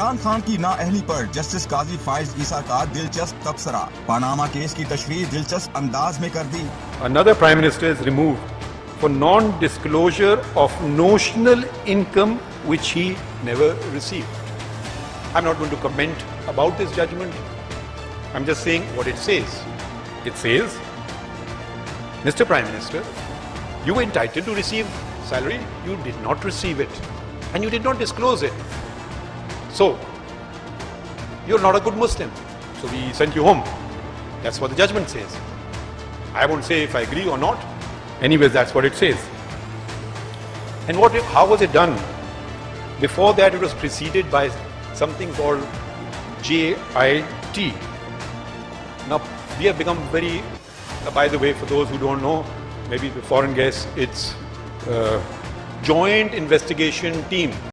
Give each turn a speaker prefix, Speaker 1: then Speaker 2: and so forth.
Speaker 1: عمران خان کی نااہلی پر جسٹس قاضی فاٸز عیسی کا دلچسپ تبصرہ، پاناما کیس کی تشریح دلچسپ انداز میں کر دی۔
Speaker 2: Another Prime Minister is removed for non-disclosure of notional income which he never received. I'm not going to comment about this judgment. I'm just saying what it says. It says, Mr. Prime Minister, you were entitled to receive salary, you did not receive it, and you did not disclose it. So, you're not a good Muslim. So we sent you home. That's what the judgment says. I won't say if I agree or not. Anyways, that's what it says. And how was it done? Before that, it was preceded by something called JIT. Now, we have become very, by the way, for those who don't know, maybe the foreign guests, it's Joint Investigation Team.